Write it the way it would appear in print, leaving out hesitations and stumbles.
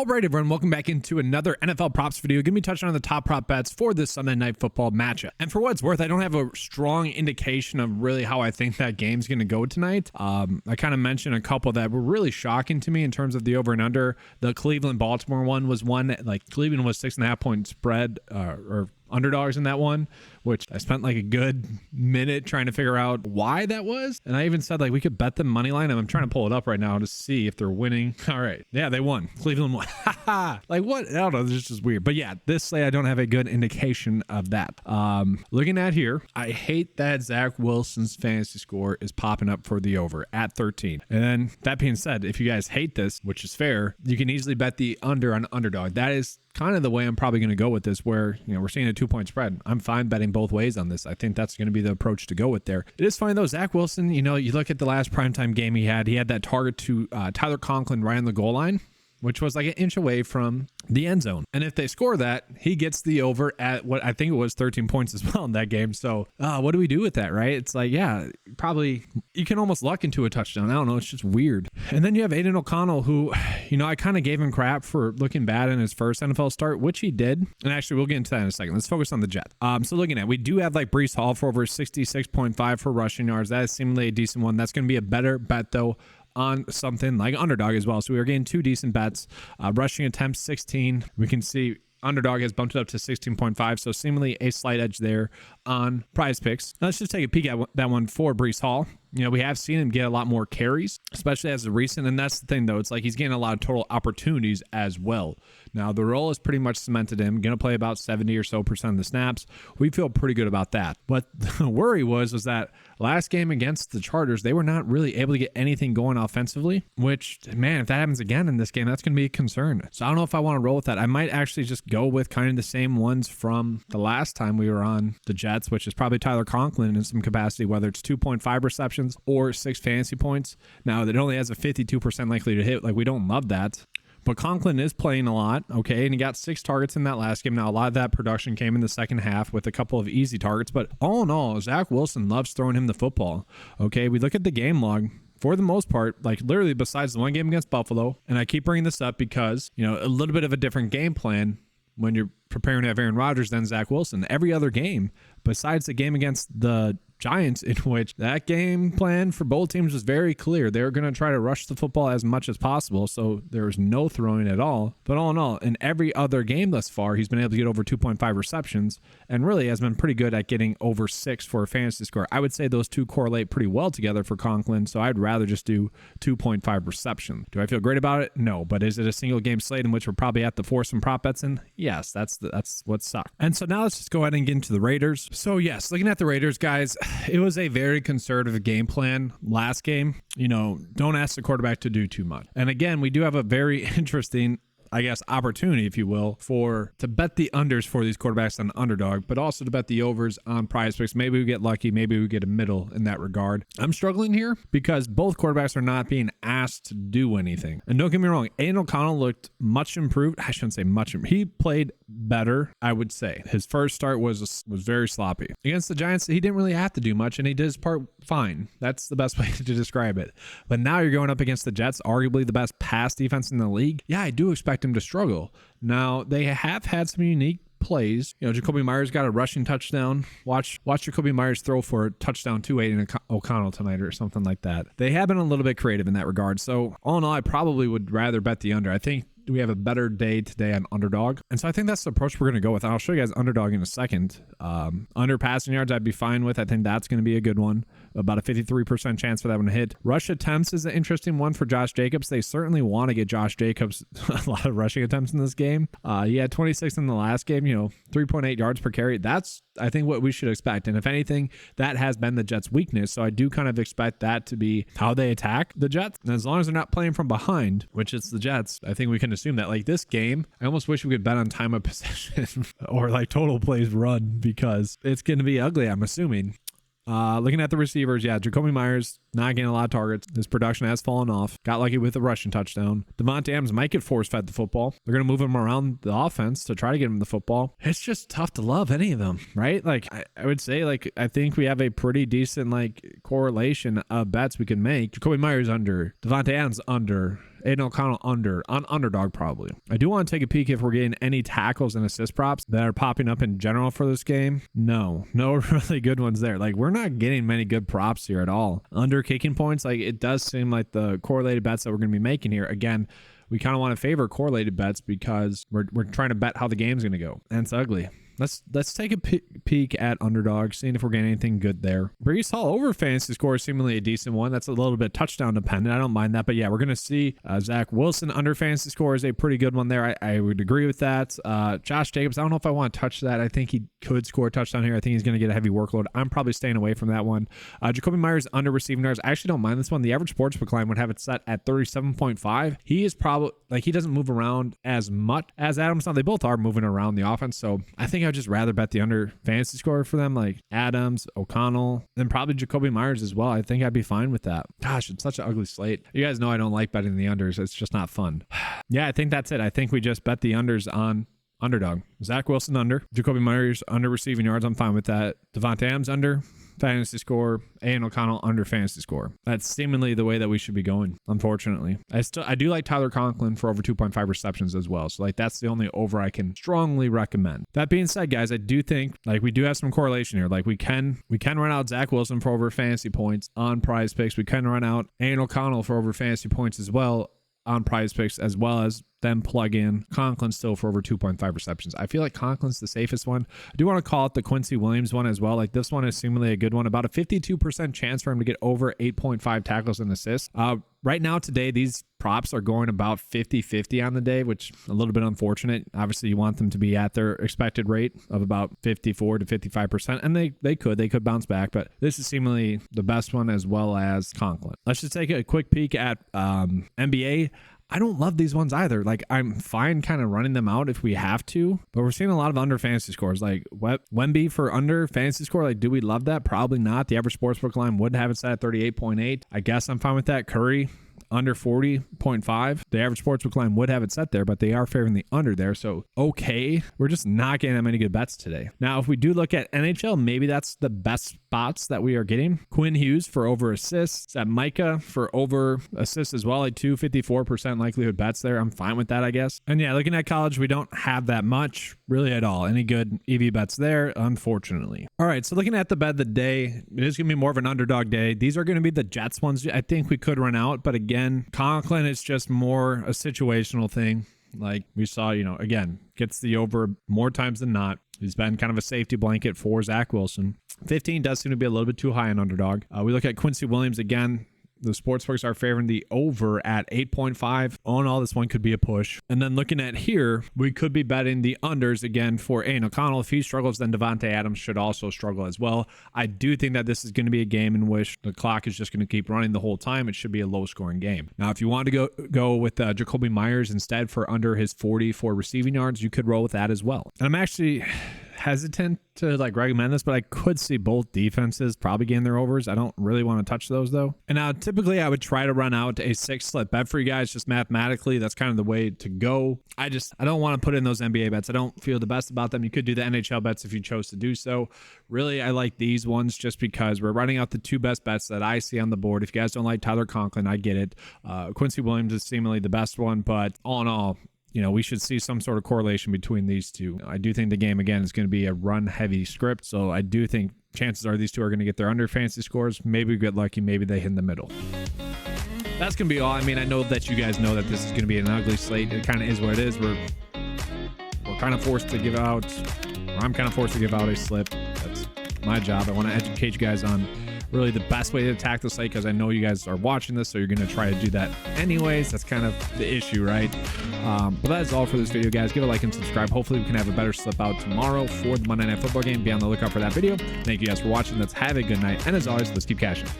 All right, everyone, welcome back into another NFL props video. Gonna be touching on the top prop bets for this Sunday Night Football matchup. And for what it's worth, I don't have a strong indication of really how I think that game's gonna go tonight. I kind of mentioned a couple that were really shocking to me in terms of the over and under. The Cleveland-Baltimore one was one that, like, Cleveland was 6.5 point spread or underdogs in that one, which I spent like a good minute trying to figure out why that was. And I even said, like, we could bet them money line. I'm trying to pull it up right now to see if they're winning. All right. Yeah, they won. Cleveland won. Like, what? I don't know. This is just weird. But yeah, this slate, I don't have a good indication of that. Looking at here, I hate that Zach Wilson's fantasy score is popping up for the over at 13. And then that being said, if you guys hate this, which is fair, you can easily bet the under on underdog. That is kind of the way I'm probably going to go with this, where, you know, we're seeing a 2-point spread. I'm fine betting both ways on this. I think that's going to be the approach to go with there. It is funny though, Zach Wilson, you know, you look at the last primetime game he had that target to Tyler Conklin right on the goal line, which was like an inch away from the end zone. And if they score that, he gets the over at what I think it was 13 points as well in that game. So what do we do with that, right? It's like, yeah, probably you can almost luck into a touchdown. I don't know. It's just weird. And then you have Aiden O'Connell, who, you know, I kind of gave him crap for looking bad in his first NFL start, which he did. And actually, we'll get into that in a second. Let's focus on the Jets. So looking at, we do have like Breece Hall for over 66.5 for rushing yards. That is seemingly a decent one. That's going to be a better bet though on something like underdog as well. So we are getting two decent bets. Rushing attempts 16. We can see underdog has bumped it up to 16.5. So seemingly a slight edge there on PrizePicks. Now let's just take a peek at that one for Breece Hall. You know, we have seen him get a lot more carries, especially as of recent. And that's the thing, though. It's like he's getting a lot of total opportunities as well. Now, the role is pretty much cemented him. Going to play about 70 or so % of the snaps. We feel pretty good about that. But the worry was that last game against the Chargers, they were not really able to get anything going offensively, which, man, if that happens again in this game, that's going to be a concern. So I don't know if I want to roll with that. I might actually just go with kind of the same ones from the last time we were on the Jets, which is probably Tyler Conklin in some capacity, whether it's 2.5 receptions or 6 fantasy points. Now, it only has a 52% likely to hit. Like, we don't love that. But Conklin is playing a lot, okay? And he got 6 targets in that last game. Now, a lot of that production came in the second half with a couple of easy targets. But all in all, Zach Wilson loves throwing him the football, okay? We look at the game log. For the most part, like literally besides the one game against Buffalo, and I keep bringing this up because, you know, a little bit of a different game plan when you're preparing to have Aaron Rodgers than Zach Wilson. Every other game, besides the game against the Giants, in which that game plan for both teams was very clear. They were going to try to rush the football as much as possible, so there was no throwing at all. But all in all, in every other game thus far, he's been able to get over 2.5 receptions and really has been pretty good at getting over 6 for a fantasy score. I would say those two correlate pretty well together for Conklin, so I'd rather just do 2.5 reception. Do I feel great about it? No. But is it a single game slate in which we're probably at the force some prop bets in? Yes, that's what sucks. And so now let's just go ahead and get into the Raiders. So yes, looking at the Raiders, guys, it was a very conservative game plan last game. You know, don't ask the quarterback to do too much. And again, we do have a very interesting, I guess, opportunity, if you will, to bet the unders for these quarterbacks on underdog, but also to bet the overs on PrizePicks. Maybe we get lucky. Maybe we get a middle in that regard. I'm struggling here because both quarterbacks are not being asked to do anything. And don't get me wrong, Aiden O'Connell looked much improved. I shouldn't say much improved. He played better, I would say. His first start was very sloppy. Against the Giants, he didn't really have to do much, and he did his part fine. That's the best way to describe it. But now you're going up against the Jets, arguably the best pass defense in the league. Yeah, I do expect him to struggle. Now, they have had some unique plays. You know, Jacoby Myers got a rushing touchdown. Watch Jacoby Myers throw for a touchdown to Aiden O'Connell tonight or something like that. They have been a little bit creative in that regard. So all in all, I probably would rather bet the under. I think we have a better day today on underdog. And so I think that's the approach we're going to go with. And I'll show you guys underdog in a second. Under passing yards, I'd be fine with. I think that's going to be a good one. About a 53% chance for that one to hit. Rush attempts is an interesting one for Josh Jacobs. They certainly want to get Josh Jacobs a lot of rushing attempts in this game. He had 26 in the last game, 3.8 yards per carry. That's, I think, what we should expect. And if anything, that has been the Jets' weakness. So I do kind of expect that to be how they attack the Jets. And as long as they're not playing from behind, which is the Jets, I think we can assume that. Like this game, I almost wish we could bet on time of possession or like total plays run because it's going to be ugly, I'm assuming. Looking at the receivers, yeah, Jacoby Myers, not getting a lot of targets. His production has fallen off. Got lucky with the rushing touchdown. Devontae Adams might get force-fed the football. They're going to move him around the offense to try to get him the football. It's just tough to love any of them, right? Like, I would say, like, I think we have a pretty decent, like, correlation of bets we can make. Jacoby Myers under. Devontae Adams under. Aiden O'Connell under, on underdog probably. I do want to take a peek if we're getting any tackles and assist props that are popping up in general for this game. No really good ones there. Like, we're not getting many good props here at all. Under kicking points, like, it does seem like the correlated bets that we're going to be making here, again, we kind of want to favor correlated bets because we're trying to bet how the game's going to go, and it's ugly. Let's take a peek at underdog, seeing if we're getting anything good there. Brees Hall over fantasy score is seemingly a decent one. That's a little bit touchdown dependent. I don't mind that, but yeah, we're going to see Zach Wilson under fantasy score is a pretty good one there. I would agree with that. Josh Jacobs, I don't know if I want to touch that. I think he could score a touchdown here. I think he's going to get a heavy workload. I'm probably staying away from that one. Jacoby Myers under receiving yards. I actually don't mind this one. The average sportsbook line would have it set at 37.5. He is probably, like, he doesn't move around as much as Adams. Now, they both are moving around the offense, so I think I'd just rather bet the under fantasy score for them, like Adams, O'Connell, and probably Jacoby Myers as well. I think I'd be fine with that. Gosh, it's such an ugly slate. You guys know I don't like betting the unders. It's just not fun. Yeah, I think that's it. I think we just bet the unders on underdog. Zach Wilson under. Jacoby Myers under receiving yards. I'm fine with that. Devontae Adams under fantasy score. Aiden O'Connell under fantasy score. That's seemingly the way that we should be going, unfortunately. I do like Tyler Conklin for over 2.5 receptions as well. So, like, that's the only over I can strongly recommend. That being said, guys, I do think, like, we do have some correlation here. Like, we can run out Zach Wilson for over fantasy points on PrizePicks. We can run out Aiden O'Connell for over fantasy points as well on PrizePicks, as well as then plug in Conklin still for over 2.5 receptions. I feel like Conklin's the safest one. I do want to call it the Quincy Williams one as well. Like, this one is seemingly a good one. About a 52% chance for him to get over 8.5 tackles and assists. Right now, today, these props are going about 50-50 on the day, which is a little bit unfortunate. Obviously, you want them to be at their expected rate of about 54 to 55%, and they could bounce back, but this is seemingly the best one as well as Conklin. Let's just take a quick peek at NBA. I don't love these ones either. Like, I'm fine kind of running them out if we have to, but we're seeing a lot of under fantasy scores. Like, Wemby for under fantasy score. Like, do we love that? Probably not. The average sportsbook line would have it set at 38.8. I guess I'm fine with that. Curry under 40.5. The average sportsbook line would have it set there, but they are favoring the under there. So, okay, we're just not getting that many good bets today. Now, if we do look at NHL, maybe that's the best spots that we are getting. Quinn Hughes for over assists. At Micah for over assists as well. Like 54% likelihood bets there. I'm fine with that, I guess. And yeah, looking at college, we don't have that much really at all. Any good EV bets there, unfortunately. All right, so looking at the bet of the day, it is going to be more of an underdog day. These are going to be the Jets ones I think we could run out, but again, Conklin is just more a situational thing. Like we saw, again, gets the over more times than not. He's been kind of a safety blanket for Zach Wilson. 15 does seem to be a little bit too high on underdog. We look at Quincy Williams again. The sportsbooks are favoring the over at 8.5. All in all, this one could be a push. And then looking at here, we could be betting the unders again for Aiden O'Connell. If he struggles, then Devontae Adams should also struggle as well. I do think that this is going to be a game in which the clock is just going to keep running the whole time. It should be a low-scoring game. Now, if you want to go with Jacoby Myers instead for under his 40 for receiving yards, you could roll with that as well. And I'm actually hesitant to recommend this, but I could see both defenses probably getting their overs. I don't really want to touch those though. And now typically I would try to run out a 6 slip bet for you guys. Just mathematically, that's kind of the way to go. I don't want to put in those NBA bets. I don't feel the best about them. You could do the NHL bets if you chose to do so. Really, I like these ones just because we're running out the 2 best bets that I see on the board. If you guys don't like Tyler Conklin, I get it. Quincy Williams is seemingly the best one, but all in all, we should see some sort of correlation between these two. I do think the game, again, is going to be a run-heavy script, so I do think chances are these two are going to get their under fantasy scores. Maybe we get lucky. Maybe they hit in the middle. That's going to be all. I mean, I know that you guys know that this is going to be an ugly slate. It kind of is what it is. We're kind of forced to give out, or I'm kind of forced to give out a slip. That's my job. I want to educate you guys on really the best way to attack the slate, because I know you guys are watching this, so you're going to try to do that anyways. That's kind of the issue, right? But that is all for this video, guys. Give a like and subscribe. Hopefully we can have a better slip out tomorrow for the Monday Night Football game. Be on the lookout for that video. Thank you guys for watching. Let's have a good night, and as always, let's keep cashing.